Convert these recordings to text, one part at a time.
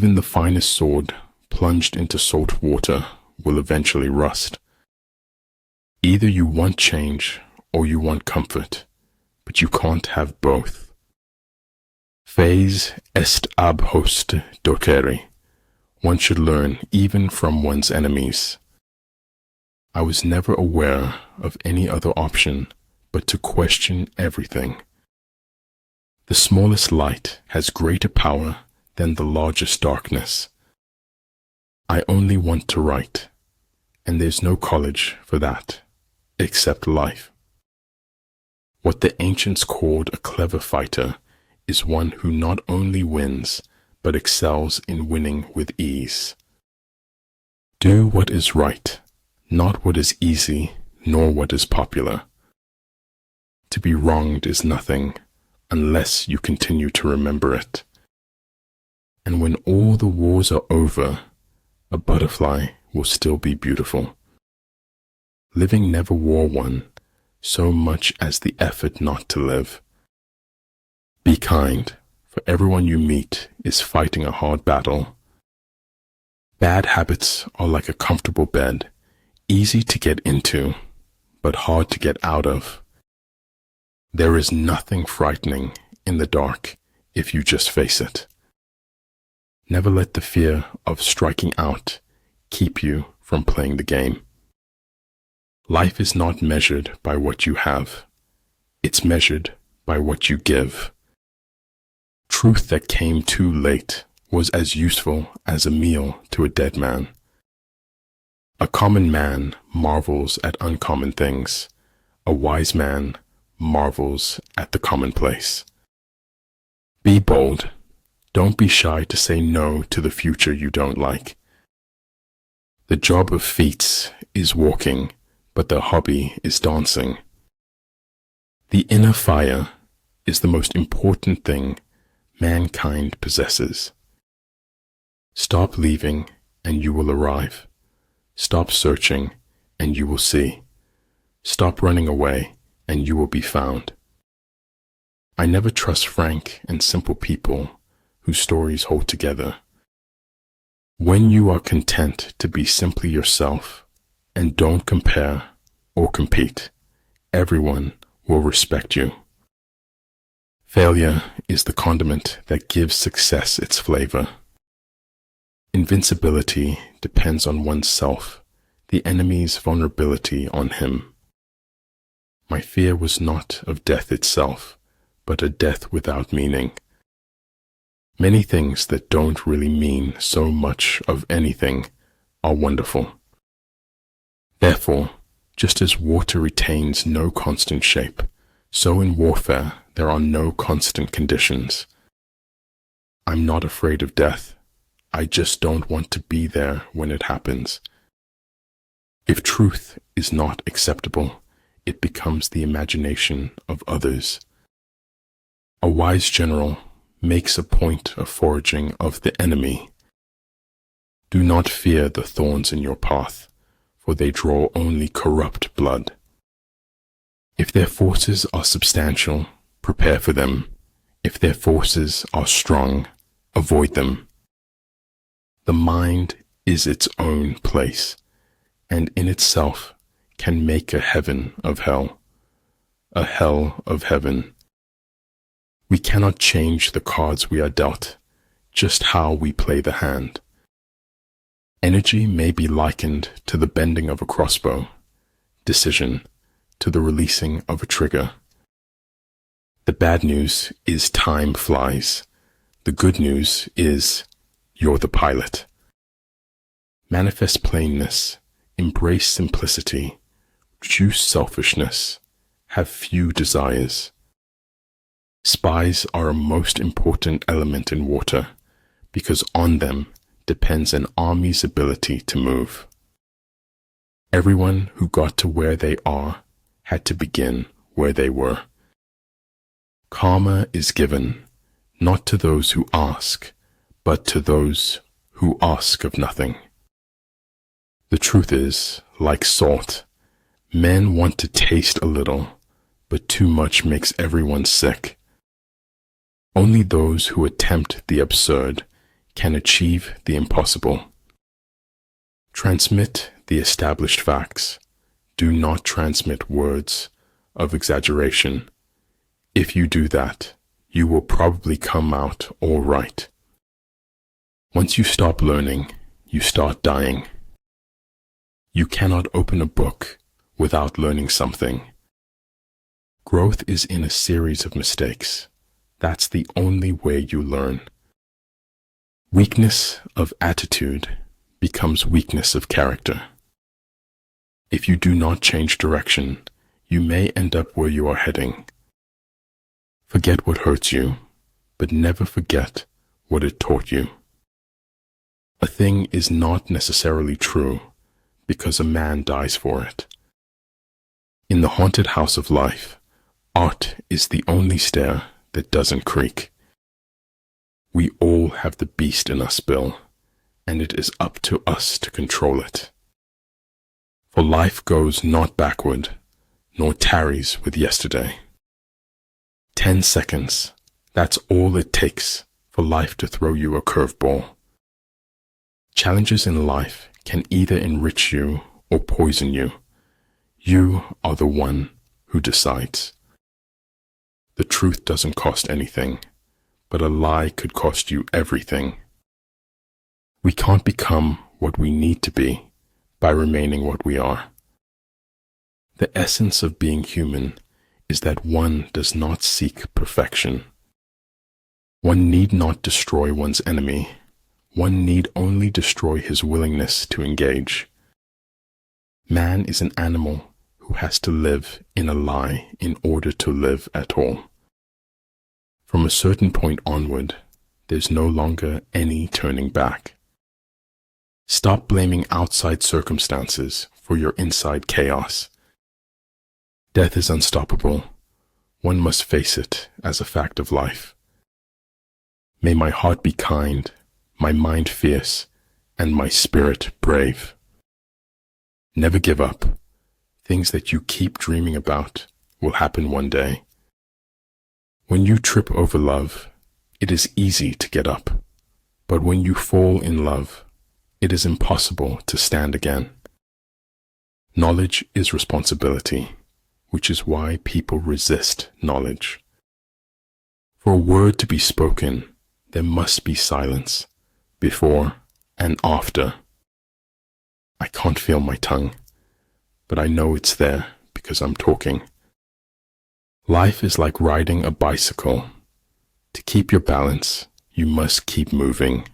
Even the finest sword plunged into salt water will eventually rust. Either you want change or you want comfort, but you can't have both. Fez est ab host docere. One should learn even from one's enemies. I was never aware of any other option but to question everything. The smallest light has greater power than the largest darkness. I only want to write, and there's no college for that, except life. What the ancients called a clever fighter is one who not only wins, but excels in winning with ease. Do what is right, not what is easy, nor what is popular. To be wronged is nothing, unless you continue to remember it. And when all the wars are over, a butterfly will still be beautiful. Living never wore one, so much as the effort not to live. Be kind, for everyone you meet is fighting a hard battle. Bad habits are like a comfortable bed, easy to get into, but hard to get out of. There is nothing frightening in the dark if you just face it. Never let the fear of striking out keep you from playing the game. Life is not measured by what you have. It's measured by what you give. Truth that came too late was as useful as a meal to a dead man. A common man marvels at uncommon things. A wise man marvels at the commonplace. Be bold. Don't be shy to say no to the future you don't like. The job of feats is walking, but the hobby is dancing. The inner fire is the most important thing mankind possesses. Stop leaving and you will arrive. Stop searching and you will see. Stop running away and you will be found. I never trust frank and simple people whose stories hold together. When you are content to be simply yourself and don't compare or compete, everyone will respect you. Failure is the condiment that gives success its flavor. Invincibility depends on oneself, the enemy's vulnerability on him. My fear was not of death itself, but a death without meaning. Many things that don't really mean so much of anything are wonderful. Therefore, just as water retains no constant shape, so in warfare there are no constant conditions. I'm not afraid of death. I just don't want to be there when it happens. If truth is not acceptable, it becomes the imagination of others. A wise general makes a point of foraging of the enemy. Do not fear the thorns in your path, for they draw only corrupt blood. If their forces are substantial, prepare for them. If their forces are strong, avoid them. The mind is its own place, and in itself can make a heaven of hell, a hell of heaven. We cannot change the cards we are dealt, just how we play the hand. Energy may be likened to the bending of a crossbow, decision to the releasing of a trigger. The bad news is time flies. The good news is you're the pilot. Manifest plainness, embrace simplicity, reduce selfishness, have few desires. Spies are a most important element in water, because on them depends an army's ability to move. Everyone who got to where they are had to begin where they were. Karma is given, not to those who ask, but to those who ask of nothing. The truth is, like salt, men want to taste a little, but too much makes everyone sick. Only those who attempt the absurd can achieve the impossible. Transmit the established facts. Do not transmit words of exaggeration. If you do that, you will probably come out all right. Once you stop learning, you start dying. You cannot open a book without learning something. Growth is in a series of mistakes. That's the only way you learn. Weakness of attitude becomes weakness of character. If you do not change direction, you may end up where you are heading. Forget what hurts you, but never forget what it taught you. A thing is not necessarily true because a man dies for it. In the haunted house of life, art is the only stair that doesn't creak. We all have the beast in us, Bill, and it is up to us to control it. For life goes not backward, nor tarries with yesterday. 10 seconds, that's all it takes for life to throw you a curveball. Challenges in life can either enrich you or poison you. You are the one who decides. The truth doesn't cost anything, but a lie could cost you everything. We can't become what we need to be by remaining what we are. The essence of being human is that one does not seek perfection. One need not destroy one's enemy. One need only destroy his willingness to engage. Man is an animal who has to live in a lie in order to live at all. From a certain point onward, there's no longer any turning back. Stop blaming outside circumstances for your inside chaos. Death is unstoppable. One must face it as a fact of life. May my heart be kind, my mind fierce, and my spirit brave. Never give up. Things that you keep dreaming about will happen one day. When you trip over love, it is easy to get up. But when you fall in love, it is impossible to stand again. Knowledge is responsibility, which is why people resist knowledge. For a word to be spoken, there must be silence, before and after. I can't feel my tongue, but I know it's there because I'm talking. Life is like riding a bicycle. To keep your balance, you must keep moving.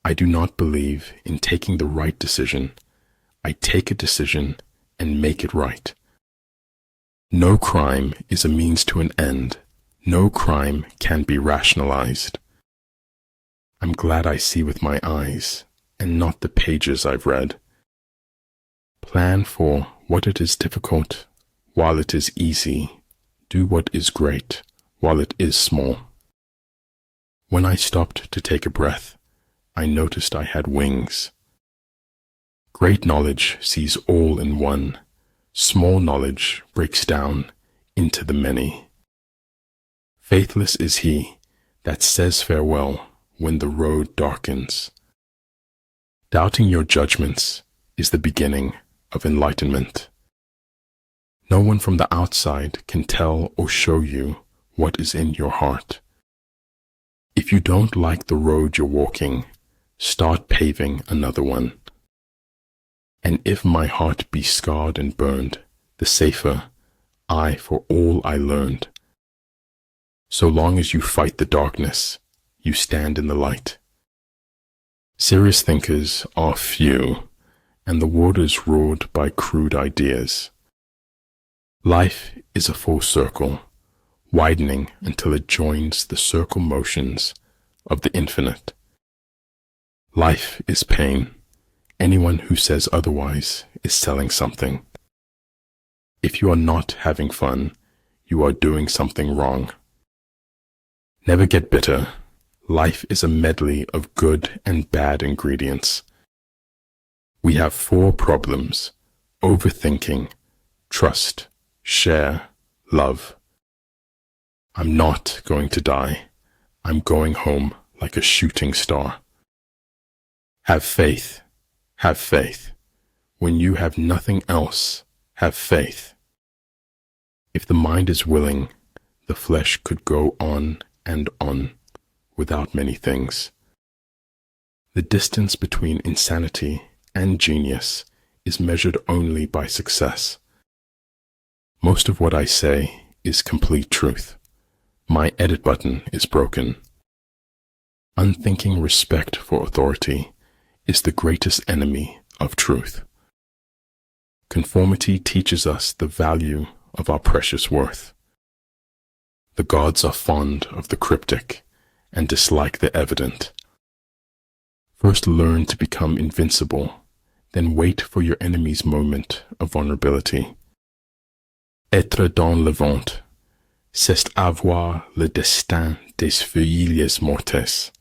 I do not believe in taking the right decision. I take a decision and make it right. No crime is a means to an end. No crime can be rationalized. I'm glad I see with my eyes and not the pages I've read. Plan for what it is difficult while it is easy. Do what is great while it is small. When I stopped to take a breath, I noticed I had wings. Great knowledge sees all in one. Small knowledge breaks down into the many. Faithless is he that says farewell when the road darkens. Doubting your judgments is the beginning of enlightenment. No one from the outside can tell or show you what is in your heart. If you don't like the road you're walking, start paving another one. And if my heart be scarred and burned, the safer I for all I learned. So long as you fight the darkness, you stand in the light. Serious thinkers are few, and the waters roared by crude ideas. Life is a full circle, widening until it joins the circle motions of the infinite. Life is pain. Anyone who says otherwise is selling something. If you are not having fun, you are doing something wrong. Never get bitter. Life is a medley of good and bad ingredients. We have 4 problems: overthinking, trust, share, love. I'm not going to die. I'm going home like a shooting star. Have faith. Have faith. When you have nothing else, have faith. If the mind is willing, the flesh could go on and on without many things. The distance between insanity and genius is measured only by success. Most of what I say is complete truth. My edit button is broken. Unthinking respect for authority is the greatest enemy of truth. Conformity teaches us the value of our precious worth. The gods are fond of the cryptic and dislike the evident. First learn to become invincible, then wait for your enemy's moment of vulnerability. Être dans le vent, c'est avoir le destin des feuilles mortes.